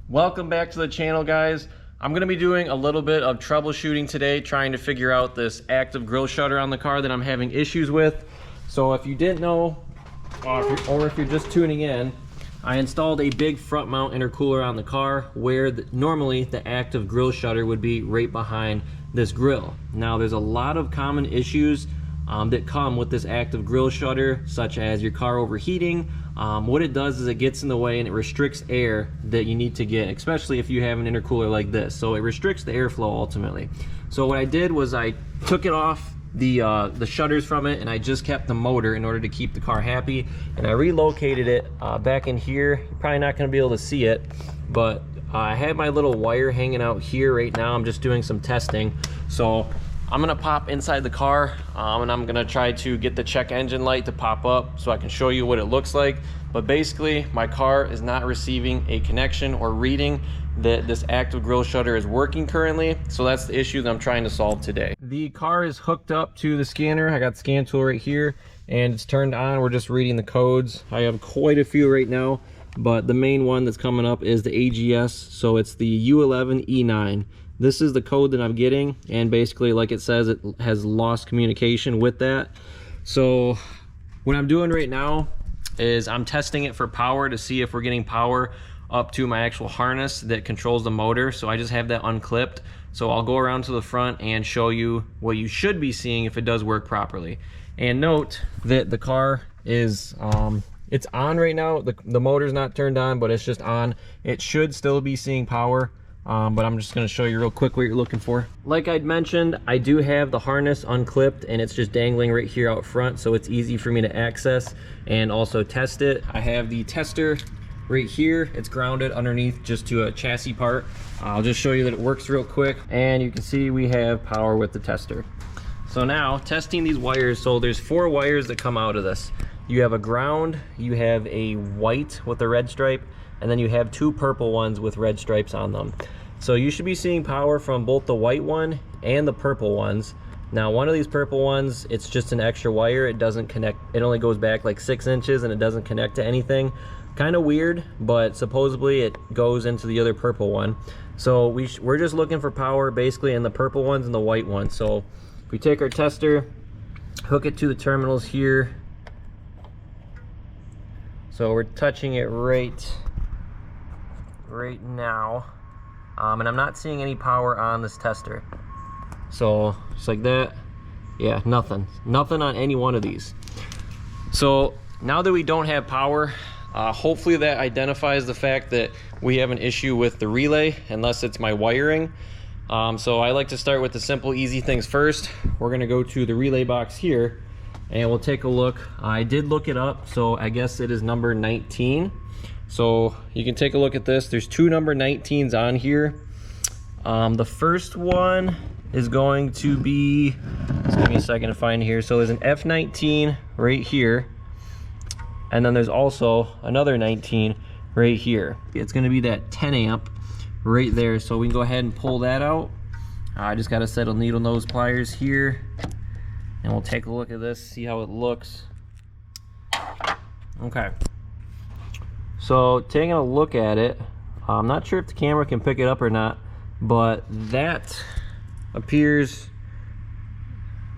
Welcome back to the channel, guys. I'm going to be doing a little bit of troubleshooting today, trying to figure out this active grille shutter on the car that I'm having issues with. So if you didn't know, or if you're just tuning in, I installed a big front mount intercooler on the car where normally the active grille shutter would be right behind this grille. Now there's a lot of common issues that come with this active grille shutter, such as your car overheating. What it does is it gets in the way and it restricts air that you need to get, especially if you have an intercooler like this. So it restricts the airflow ultimately. So what I did was I took it off the shutters from it, and I just kept the motor in order to keep the car happy, and I relocated it back in here. You're probably not going to be able to see it, but I had my little wire hanging out here right now. I'm just doing some testing, so I'm gonna pop inside the car and I'm gonna try to get the check engine light to pop up so I can show you what it looks like. But basically my car is not receiving a connection or reading that this active grille shutter is working currently, so that's the issue that I'm trying to solve today. The car is hooked up to the scanner. I got the scan tool right here and it's turned on. We're just reading the codes. I have quite a few right now, but the main one that's coming up is the AGS, so it's the U11E9. This is the code that I'm getting, and basically, like it says, it has lost communication with that. So what I'm doing right now is I'm testing it for power to see if we're getting power up to my actual harness that controls the motor. So I just have that unclipped. So I'll go around to the front and show you what you should be seeing if it does work properly. And note that the car is it's on right now. The motor's not turned on, but it's just on. It should still be seeing power. But I'm just going to show you real quick what you're looking for. Like I'd mentioned, I do have the harness unclipped and it's just dangling right here out front, so it's easy for me to access and also test it. I have the tester right here. It's grounded underneath just to a chassis part. I'll just show you that it works real quick, and you can see we have power with the tester. So now testing these wires. So there's 4 wires that come out of this. You have a ground, you have a white with a red stripe, and then you have 2 purple ones with red stripes on them. So you should be seeing power from both the white one and the purple ones. Now one of these purple ones, it's just an extra wire. It doesn't connect, it only goes back like 6 inches and it doesn't connect to anything. Kind of weird, but supposedly it goes into the other purple one. So we're just looking for power basically in the purple ones and the white ones. So if we take our tester, hook it to the terminals here. So we're touching it right now, and I'm not seeing any power on this tester. So just like that, yeah, nothing on any one of these. So now that we don't have power, hopefully that identifies the fact that we have an issue with the relay, unless it's my wiring. So I like to start with the simple, easy things first. We're gonna go to the relay box here and we'll take a look. I did look it up, so I guess it is number 19. So you can take a look at this. There's 2 number 19s on here. The first one is going to be, just give me a second to find here. So there's an F19 right here, and then there's also another 19 right here. It's going to be that 10 amp right there. So we can go ahead and pull that out. I just got a set of needle nose pliers here, and we'll take a look at this, see how it looks. Okay. So taking a look at it, I'm not sure if the camera can pick it up or not, but that appears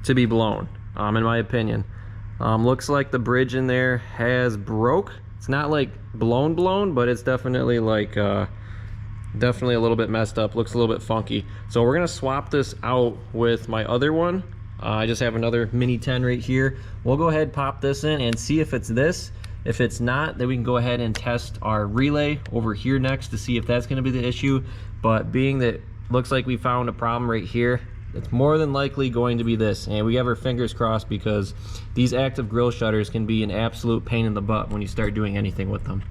to be blown, in my opinion. Looks like the bridge in there has broke. It's not like blown, but it's definitely like definitely a little bit messed up. Looks a little bit funky. So we're gonna swap this out with my other one. I just have another Mini 10 right here. We'll go ahead, pop this in and see if it's this. If it's not, then we can go ahead and test our relay over here next to see if that's going to be the issue. But being that looks like we found a problem right here, it's more than likely going to be this. And we have our fingers crossed, because these active grille shutters can be an absolute pain in the butt when you start doing anything with them.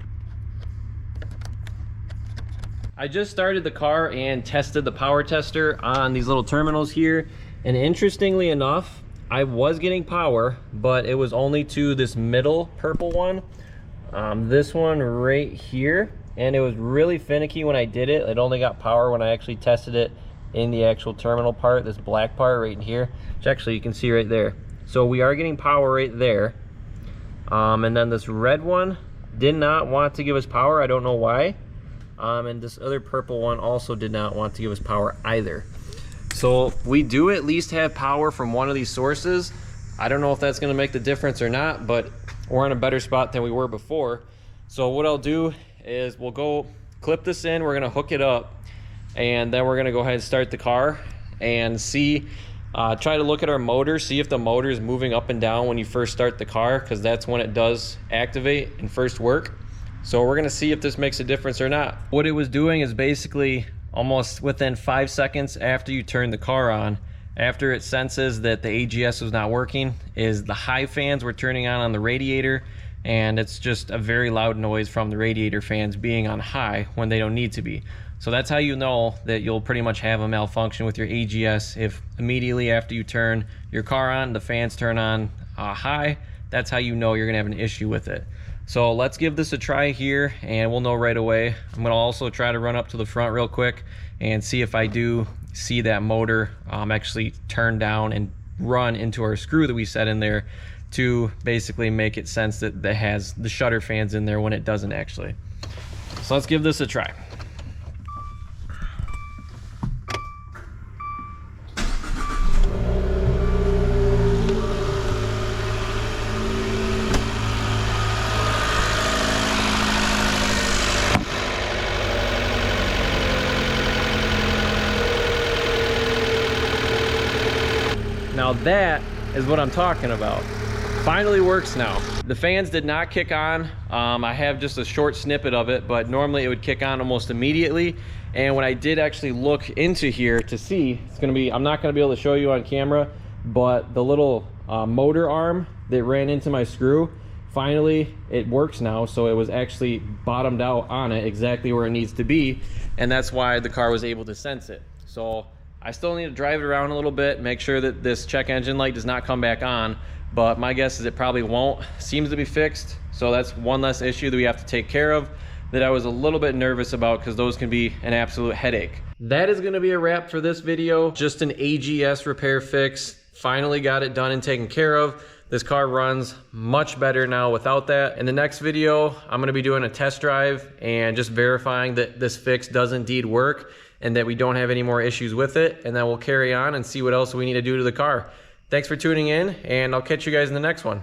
I just started the car and tested the power tester on these little terminals here. And interestingly enough, I was getting power, but it was only to this middle purple one, this one right here, and it was really finicky when I did it. It only got power when I actually tested it in the actual terminal part, this black part right in here, which actually you can see right there. So we are getting power right there, and then this red one did not want to give us power. I don't know why. And this other purple one also did not want to give us power either. So we do at least have power from one of these sources. I don't know if that's going to make the difference or not, but we're in a better spot than we were before. So what I'll do is we'll go clip this in, we're going to hook it up, and then we're going to go ahead and start the car and see, try to look at our motor, see if the motor is moving up and down when you first start the car, because that's when it does activate and first work. So we're going to see if this makes a difference or not. What it was doing is basically almost within 5 seconds after you turn the car on, after it senses that the AGS was not working, is the high fans were turning on the radiator, and it's just a very loud noise from the radiator fans being on high when they don't need to be. So that's how you know that you'll pretty much have a malfunction with your AGS. If immediately after you turn your car on, the fans turn on high, that's how you know you're gonna have an issue with it. So let's give this a try here and we'll know right away. I'm gonna also try to run up to the front real quick and see if I do see that motor actually turn down and run into our screw that we set in there to basically make it sense that it has the shutter fans in there when it doesn't actually. So let's give this a try. Now that is what I'm talking about. Finally works now. The fans did not kick on. I have just a short snippet of it, but normally it would kick on almost immediately. And when I did actually look into here to see, I'm not gonna be able to show you on camera, but the little motor arm that ran into my screw, finally it works now. So it was actually bottomed out on it exactly where it needs to be. And that's why the car was able to sense it. So I still need to drive it around a little bit, make sure that this check engine light does not come back on, but my guess is it probably won't. Seems to be fixed, so that's one less issue that we have to take care of that I was a little bit nervous about, because those can be an absolute headache. That is going to be a wrap for this video. Just an AGS repair fix. Finally got it done and taken care of. This car runs much better now without that. In the next video, I'm going to be doing a test drive and just verifying that this fix does indeed work and that we don't have any more issues with it. And then we'll carry on and see what else we need to do to the car. Thanks for tuning in, and I'll catch you guys in the next one.